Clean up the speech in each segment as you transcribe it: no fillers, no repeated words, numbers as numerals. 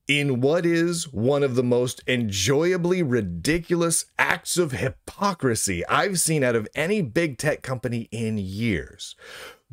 In what is one of the most enjoyably ridiculous acts of hypocrisy I've seen out of any big tech company in years,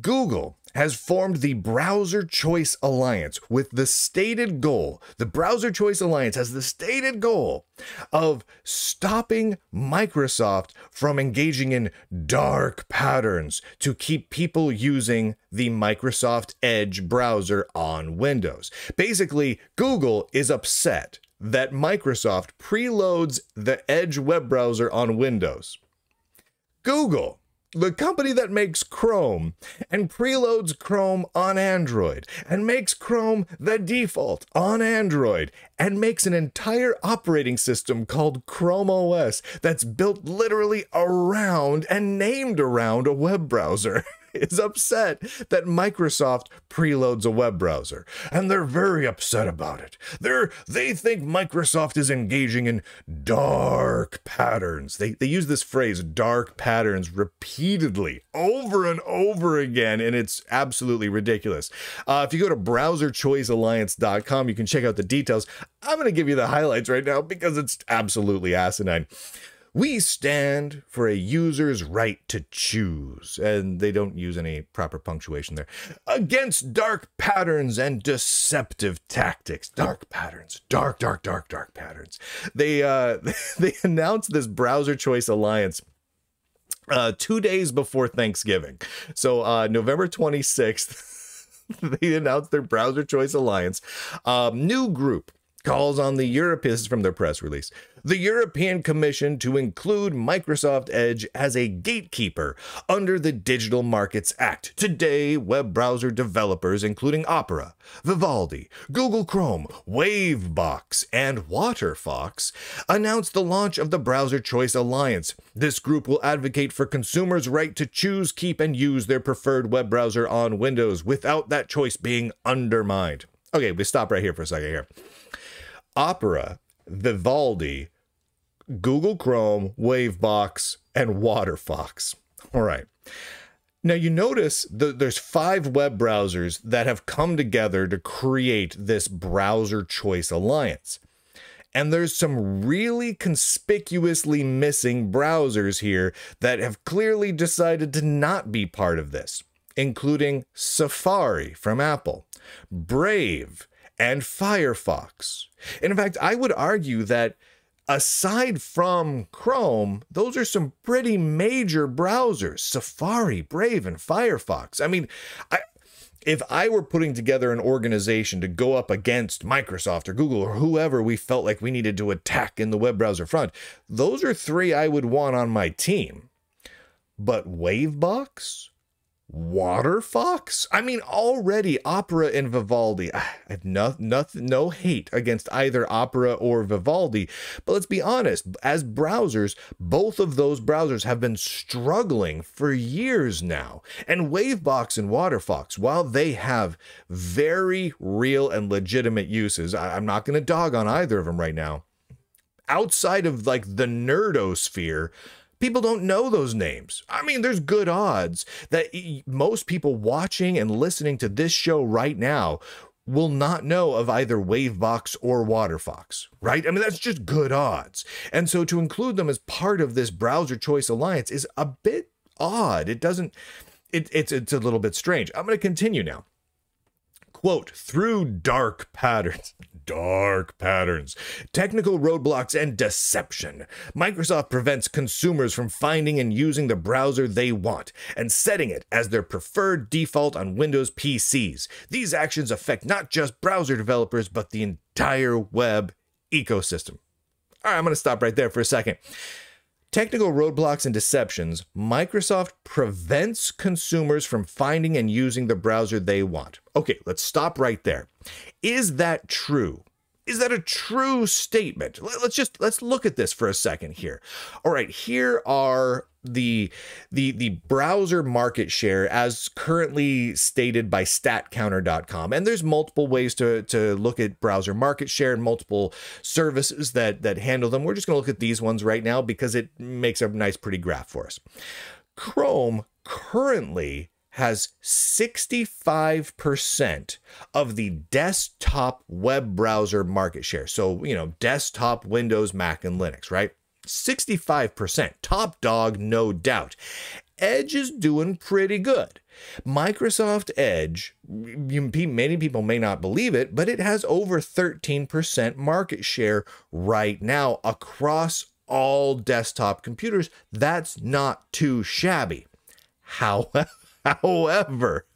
Google has formed the Browser Choice Alliance with the stated goal, the Browser Choice Alliance has the stated goal of stopping Microsoft from engaging in dark patterns to keep people using the Microsoft Edge browser on Windows. Basically, Google is upset that Microsoft preloads the Edge web browser on Windows. Google, the company that makes Chrome and preloads Chrome on Android and makes Chrome the default on Android and makes an entire operating system called Chrome OS that's built literally around and named around a web browser, is upset that Microsoft preloads a web browser. And they're very upset about it. They think Microsoft is engaging in dark patterns. They use this phrase, dark patterns, repeatedly, over and over again, and it's absolutely ridiculous. If you go to browserchoicealliance.com, you can check out the details. I'm going to give you the highlights right now because it's absolutely asinine. We stand for a user's right to choose, and they don't use any proper punctuation there, against dark patterns and deceptive tactics. Dark patterns, dark patterns. They announced this Browser Choice Alliance 2 days before Thanksgiving. So November 26th, they announced their Browser Choice Alliance. New group calls on the European, this is from their press release, the European Commission to include Microsoft Edge as a gatekeeper under the Digital Markets Act. Today, web browser developers, including Opera, Vivaldi, Google Chrome, Wavebox, and WaterFox, announced the launch of the Browser Choice Alliance. This group will advocate for consumers' right to choose, keep, and use their preferred web browser on Windows without that choice being undermined. Okay, we stop right here for a second here. Opera, Vivaldi, Google Chrome, Wavebox, and WaterFox. All right. Now you notice there's 5 web browsers that have come together to create this Browser Choice Alliance. And there's some really conspicuously missing browsers here that have clearly decided to not be part of this, including Safari from Apple, Brave, and Firefox. And in fact, I would argue that aside from Chrome, those are some pretty major browsers. Safari, Brave, and Firefox. I mean, if I were putting together an organization to go up against Microsoft or Google or whoever we felt like we needed to attack in the web browser front, those are 3 I would want on my team. But Wavebox? WaterFox? I mean, already Opera and Vivaldi. I have no hate against either Opera or Vivaldi, but let's be honest, as browsers, both of those browsers have been struggling for years now. And Wavebox and WaterFox, while they have very real and legitimate uses, I'm not going to dog on either of them right now. Outside of like the nerdosphere, people don't know those names. I mean, there's good odds that most people watching and listening to this show right now will not know of either Wavebox or WaterFox, right? I mean, that's just good odds. And so to include them as part of this Browser Choice Alliance is a bit odd. It's a little bit strange. I'm going to continue now. Quote, through dark patterns, technical roadblocks, and deception, Microsoft prevents consumers from finding and using the browser they want and setting it as their preferred default on Windows PCs. These actions affect not just browser developers, but the entire web ecosystem. All right, I'm going to stop right there for a second. Technical roadblocks and deceptions, Microsoft prevents consumers from finding and using the browser they want. Okay, let's stop right there. Is that true? Is that a true statement? Let's look at this for a second here. All right, here are the browser market share as currently stated by statcounter.com. And there's multiple ways to look at browser market share and multiple services that handle them. We're just going to look at these ones right now because it makes a nice, pretty graph for us. Chrome currently has 65% of the desktop web browser market share. So, desktop, Windows, Mac, and Linux, right? 65%. Top dog, no doubt. Edge is doing pretty good. Microsoft Edge, many people may not believe it, but it has over 13% market share right now across all desktop computers. That's not too shabby. However,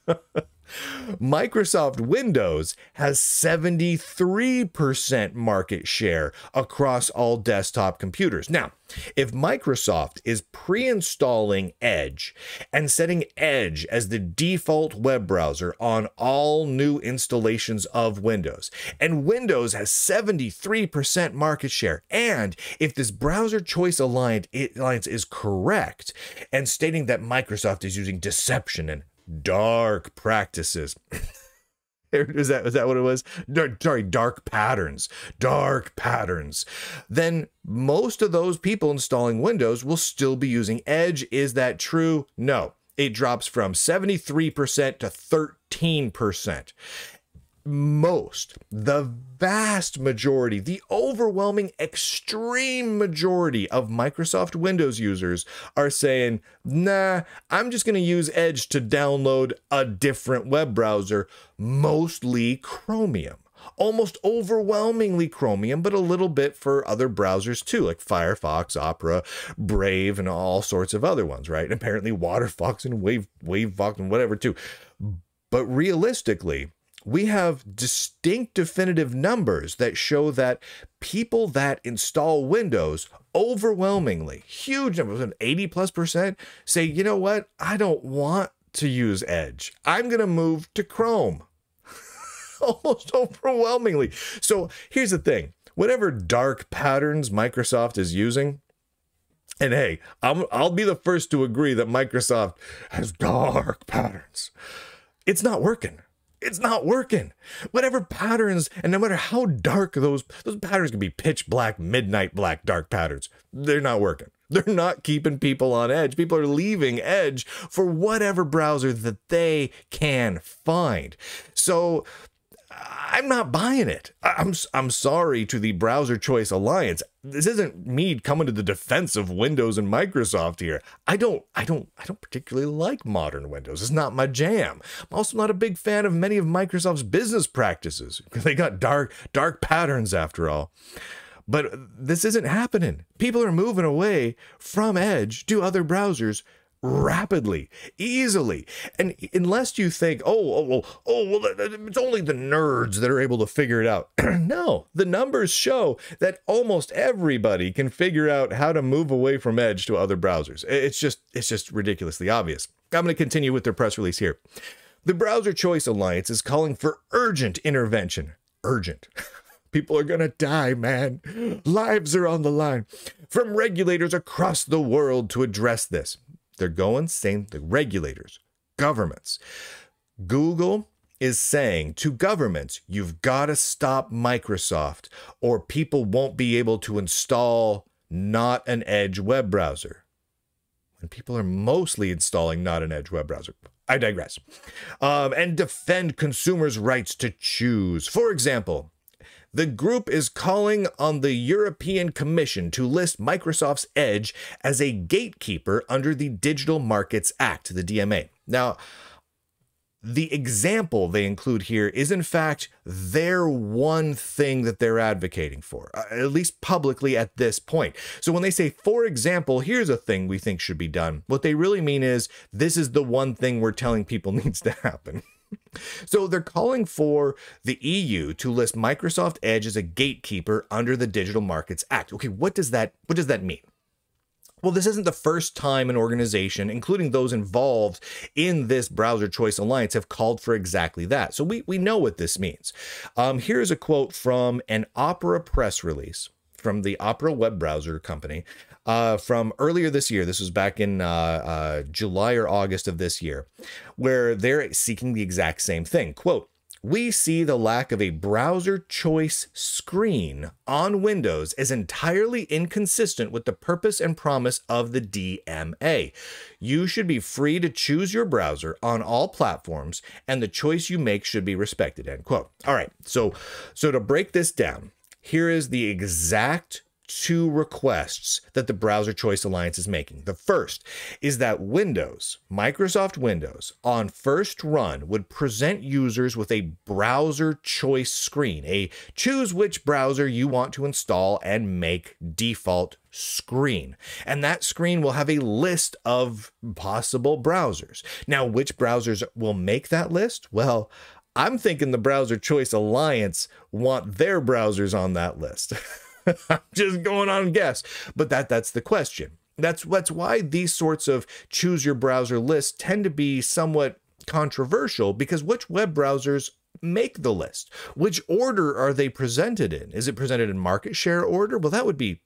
Microsoft Windows has 73% market share across all desktop computers. Now, if Microsoft is pre-installing Edge and setting Edge as the default web browser on all new installations of Windows, and Windows has 73% market share, and if this browser choice alliance is correct and stating that Microsoft is using deception and dark practices. Was that what it was? Dark patterns. Then most of those people installing Windows will still be using Edge. Is that true? No. It drops from 73% to 13%. The vast majority, the overwhelming extreme majority of Microsoft Windows users are saying, nah, I'm just going to use Edge to download a different web browser, mostly Chromium. Almost overwhelmingly Chromium, but a little bit for other browsers too, like Firefox, Opera, Brave, and all sorts of other ones, right? And apparently WaterFox and WaveFox and whatever too. But realistically, we have distinct definitive numbers that show that people that install Windows overwhelmingly, huge numbers, 80+%, say, you know what? I don't want to use Edge. I'm going to move to Chrome. Almost overwhelmingly. So here's the thing. Whatever dark patterns Microsoft is using, and hey, I'll be the first to agree that Microsoft has dark patterns. It's not working. It's not working. Whatever patterns, and no matter how dark those patterns can be, pitch black, midnight black, dark patterns, they're not working. They're not keeping people on Edge. People are leaving Edge for whatever browser that they can find. So I'm not buying it. I'm sorry to the Browser Choice Alliance. This isn't me coming to the defense of Windows and Microsoft here. I don't particularly like modern Windows. It's not my jam. I'm also not a big fan of many of Microsoft's business practices. They got dark patterns after all. But this isn't happening. People are moving away from Edge to other browsers rapidly, easily. And unless you think, well, it's only the nerds that are able to figure it out. No, the numbers show that almost everybody can figure out how to move away from Edge to other browsers. It's just ridiculously obvious. I'm going to continue with their press release here. The Browser Choice Alliance is calling for urgent intervention. Urgent. People are going to die, man. Lives are on the line. From regulators across the world to address this. They're saying the regulators, governments. Google is saying to governments, you've got to stop Microsoft or people won't be able to install not an Edge web browser. When people are mostly installing not an Edge web browser. I digress. And defend consumers' rights to choose. For example, the group is calling on the European Commission to list Microsoft's Edge as a gatekeeper under the Digital Markets Act, the DMA. Now, the example they include here is, in fact, their one thing that they're advocating for, at least publicly at this point. So when they say, for example, here's a thing we think should be done, what they really mean is, this is the one thing we're telling people needs to happen. So they're calling for the EU to list Microsoft Edge as a gatekeeper under the Digital Markets Act. Okay, what does that mean? Well, this isn't the first time an organization, including those involved in this Browser Choice Alliance, have called for exactly that. So we know what this means. Here's a quote from an Opera press release from the Opera web browser company from earlier this year. This was back in July or August of this year, where they're seeking the exact same thing. Quote, we see the lack of a browser choice screen on Windows as entirely inconsistent with the purpose and promise of the DMA. You should be free to choose your browser on all platforms, and the choice you make should be respected, end quote. All right, so to break this down, here is the exact two requests that the Browser Choice Alliance is making. The first is that Windows, Microsoft Windows, on first run would present users with a browser choice screen, a choose which browser you want to install and make default screen. And that screen will have a list of possible browsers. Now, which browsers will make that list? Well, I'm thinking the Browser Choice Alliance want their browsers on that list. I'm just going on guess, but that's the question. That's why these sorts of choose your browser lists tend to be somewhat controversial, because which web browsers make the list? Which order are they presented in? Is it presented in market share order? Well, that would be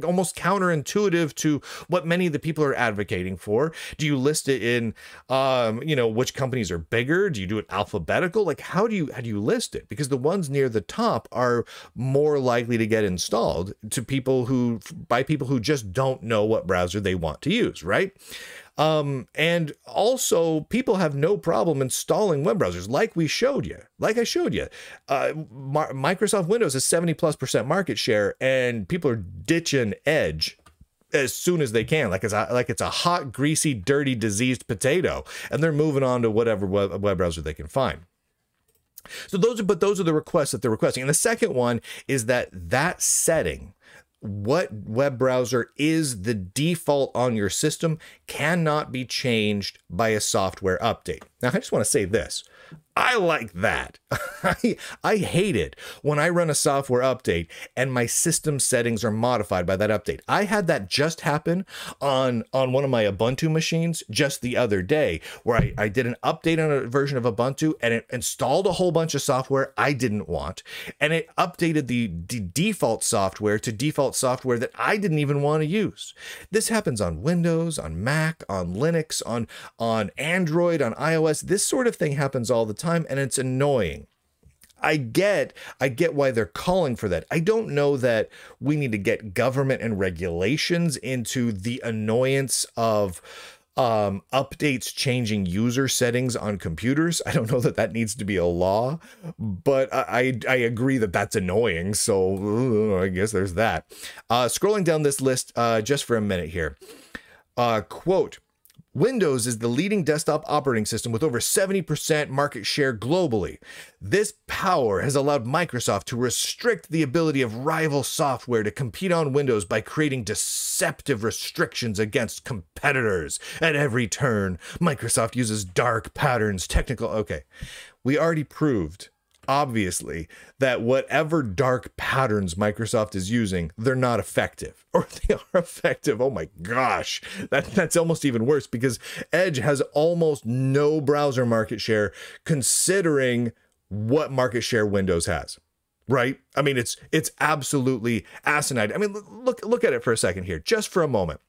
almost counterintuitive to what many of the people are advocating for. Do you list it in, which companies are bigger? Do you do it alphabetical? Like, how do you list it? Because the ones near the top are more likely to get installed by people who just don't know what browser they want to use, right? And also people have no problem installing web browsers like I showed you. Microsoft Windows has 70+% market share, and people are ditching Edge as soon as they can, like it's a hot, greasy, dirty, diseased potato, and they're moving on to whatever web browser they can find. So those are the requests that they're requesting. And the second one is that setting, what web browser is the default on your system, cannot be changed by a software update. Now, I just want to say this. I like that. I hate it when I run a software update and my system settings are modified by that update. I had that just happen on one of my Ubuntu machines just the other day, where I did an update on a version of Ubuntu and it installed a whole bunch of software I didn't want, and it updated the default software to default software that I didn't even want to use. This happens on Windows, on Mac, on Linux, on Android, on iOS. This sort of thing happens all the time, and it's annoying. I get why they're calling for that. I don't know that we need to get government and regulations into the annoyance of updates changing user settings on computers. I don't know that needs to be a law, but I agree that that's annoying. So I guess there's that. Scrolling down this list just for a minute here. Quote, Windows is the leading desktop operating system with over 70% market share globally. This power has allowed Microsoft to restrict the ability of rival software to compete on Windows by creating deceptive restrictions against competitors. At every turn, Microsoft uses dark patterns, okay. We already proved, obviously, that whatever dark patterns Microsoft is using, they're not effective. Or they are effective. Oh my gosh. That's almost even worse, because Edge has almost no browser market share considering what market share Windows has. Right? I mean, it's absolutely asinine. I mean, look at it for a second here, just for a moment.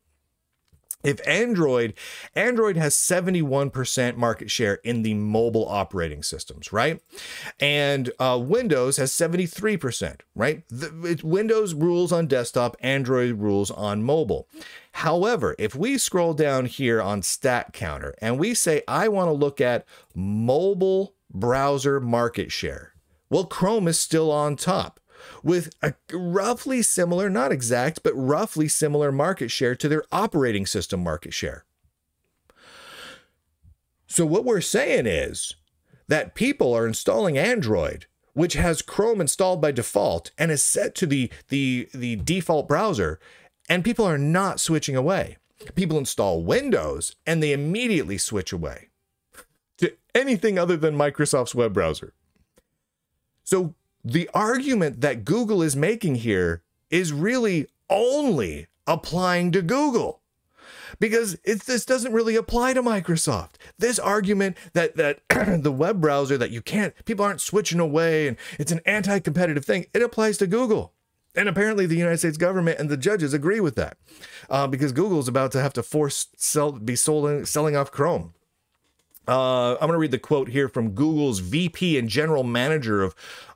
If Android has 71% market share in the mobile operating systems, right? And Windows has 73%, right? Windows rules on desktop, Android rules on mobile. However, if we scroll down here on Stat Counter and we say, I want to look at mobile browser market share, well, Chrome is still on top, with a roughly similar, not exact, but roughly similar market share to their operating system market share. So what we're saying is that people are installing Android, which has Chrome installed by default and is set to the default browser, and people are not switching away. People install Windows and they immediately switch away to anything other than Microsoft's web browser. So the argument that Google is making here is really only applying to Google, because this doesn't really apply to Microsoft. This argument that the web browser, that people aren't switching away and it's an anti-competitive thing, it applies to Google. And apparently the United States government and the judges agree with that, because Google is about to have to selling off Chrome. I'm going to read the quote here from Google's VP and General Manager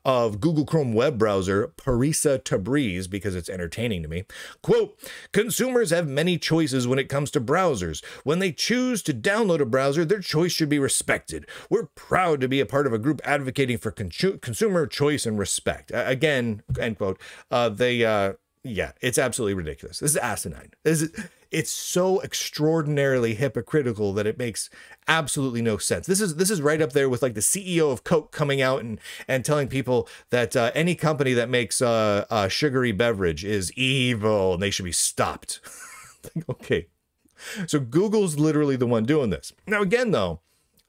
of Google Chrome web browser, Parisa Tabriz, because it's entertaining to me. Quote, consumers have many choices when it comes to browsers. When they choose to download a browser, their choice should be respected. We're proud to be a part of a group advocating for consumer choice and respect. Again, end quote. Yeah, it's absolutely ridiculous. This is asinine. It's so extraordinarily hypocritical that it makes absolutely no sense. This is right up there with like the CEO of Coke coming out and telling people that any company that makes a sugary beverage is evil and they should be stopped. Okay, so Google's literally the one doing this. Now again, though,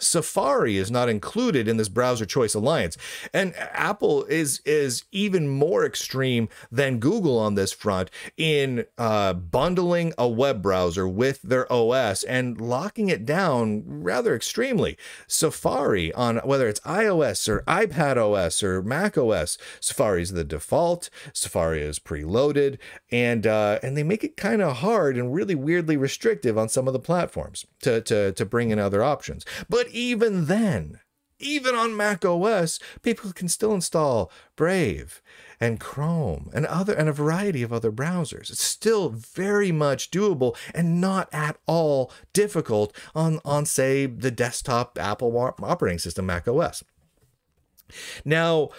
Safari is not included in this browser choice alliance, and Apple is even more extreme than Google on this front in bundling a web browser with their OS and locking it down rather extremely. Safari, on whether it's iOS or iPad OS or Mac OS, Safari is the default. Safari is preloaded, and they make it kind of hard and really weirdly restrictive on some of the platforms to bring in other options. But even then, even on Mac OS, people can still install Brave and Chrome and a variety of other browsers. It's still very much doable and not at all difficult on say the desktop Apple operating system, Mac OS. Now,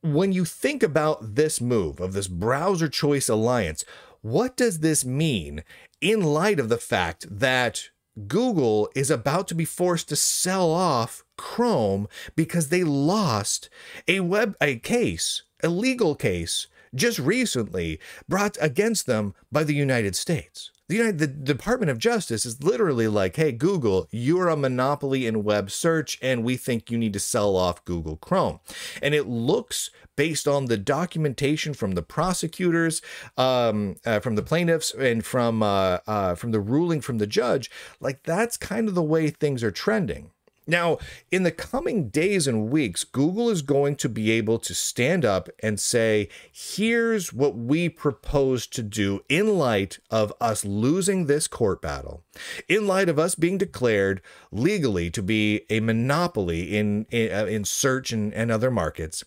when you think about this move of this browser choice alliance, what does this mean in light of the fact that Google is about to be forced to sell off Chrome because they lost a legal case just recently brought against them by the United States? The Department of Justice is literally like, hey, Google, you're a monopoly in web search, and we think you need to sell off Google Chrome. And it looks, based on the documentation from the prosecutors, from the plaintiffs, and from the ruling from the judge, like that's kind of the way things are trending. Now, in the coming days and weeks, Google is going to be able to stand up and say, here's what we propose to do in light of us losing this court battle, in light of us being declared legally to be a monopoly in search and other markets.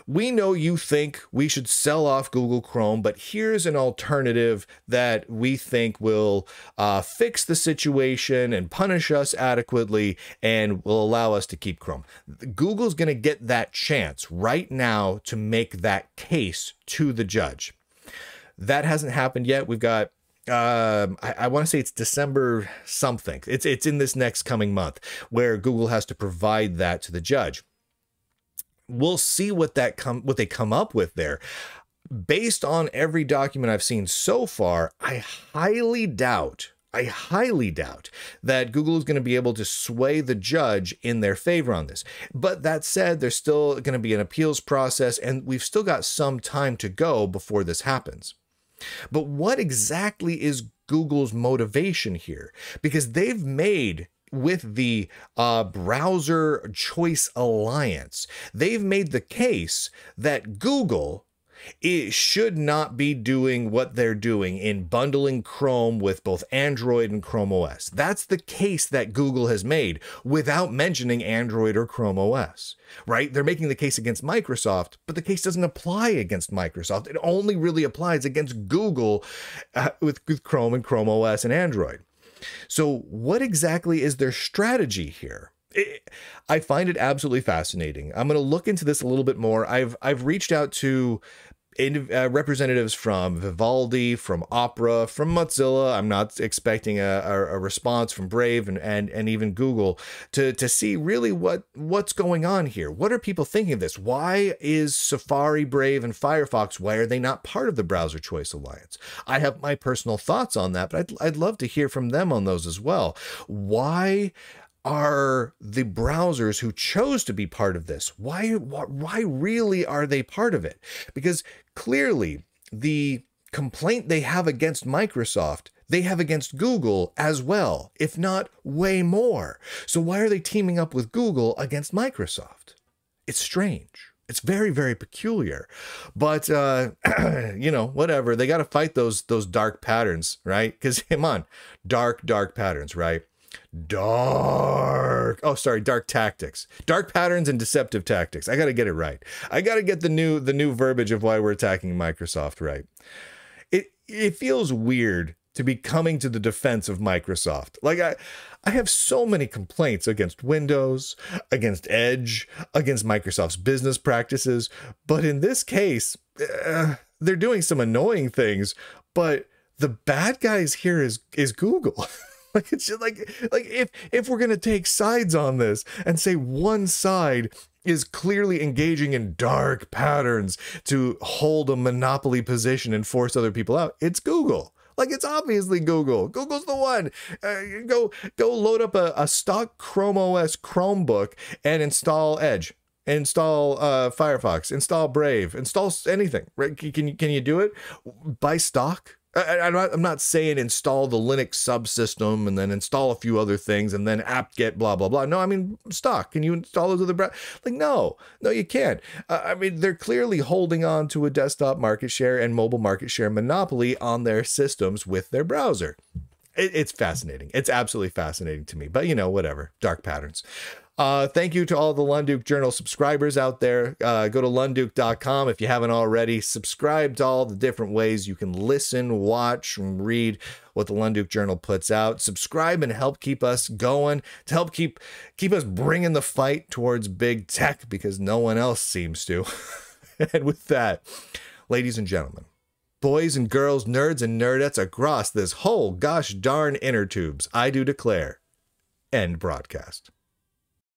We know you think we should sell off Google Chrome, but here's an alternative that we think will fix the situation and punish us adequately and will allow us to keep Chrome. Google's going to get that chance right now to make that case to the judge. That hasn't happened yet. We've got I want to say it's December something. It's in this next coming month where Google has to provide that to the judge. We'll see what they come up with there. Based on every document I've seen so far, I highly doubt that Google is going to be able to sway the judge in their favor on this. But that said, there's still going to be an appeals process, and we've still got some time to go before this happens. But what exactly is Google's motivation here? Because they've made, with the browser choice alliance, they've made the case that Google should not be doing what they're doing in bundling Chrome with both Android and Chrome OS. That's the case that Google has made without mentioning Android or Chrome OS, right? They're making the case against Microsoft, but the case doesn't apply against Microsoft. It only really applies against Google with Chrome and Chrome OS and Android. So what exactly is their strategy here? I find it absolutely fascinating. I'm going to look into this a little bit more. I've reached out to representatives from Vivaldi, from Opera, from Mozilla. I'm not expecting a response from Brave and even Google to see really what's going on here. What are people thinking of this? Why is Safari, Brave, and Firefox, why are they not part of the Browser Choice Alliance? I have my personal thoughts on that, but I'd love to hear from them on those as well. Why are the browsers who chose to be part of this, why really are they part of it? Because clearly the complaint they have against Microsoft, they have against Google as well, if not way more. So why are they teaming up with Google against Microsoft? It's strange. It's very, very peculiar. But, you know, whatever. They got to fight those dark patterns, right? Because, come on, dark patterns, right? Dark tactics, dark patterns and deceptive tactics. I got to get it right. I got to get the new verbiage of why we're attacking Microsoft right. It feels weird to be coming to the defense of Microsoft. Like I have so many complaints against Windows, against Edge, against Microsoft's business practices, but in this case, they're doing some annoying things, but the bad guys here is Google. Like it's just like if we're gonna take sides on this and say one side is clearly engaging in dark patterns to hold a monopoly position and force other people out, it's Google. Like, it's obviously Google. Google's the one. Go load up a stock Chrome OS Chromebook and install Edge. Install Firefox. Install Brave. Install anything. Right? Can you do it? Buy stock. I'm not saying install the Linux subsystem and then install a few other things and then apt-get blah, blah, blah. No, I mean, stock. Can you install those other like, no, you can't. I mean, they're clearly holding on to a desktop market share and mobile market share monopoly on their systems with their browser. It's fascinating. It's absolutely fascinating to me, but whatever. Dark patterns. Thank you to all the Lunduke Journal subscribers out there. Go to lunduke.com if you haven't already. Subscribe to all the different ways you can listen, watch, and read what the Lunduke Journal puts out. Subscribe and help keep us going, to help keep us bringing the fight towards big tech, because no one else seems to. And with that, ladies and gentlemen, boys and girls, nerds and nerdettes across this whole gosh darn inner tubes, I do declare, end broadcast.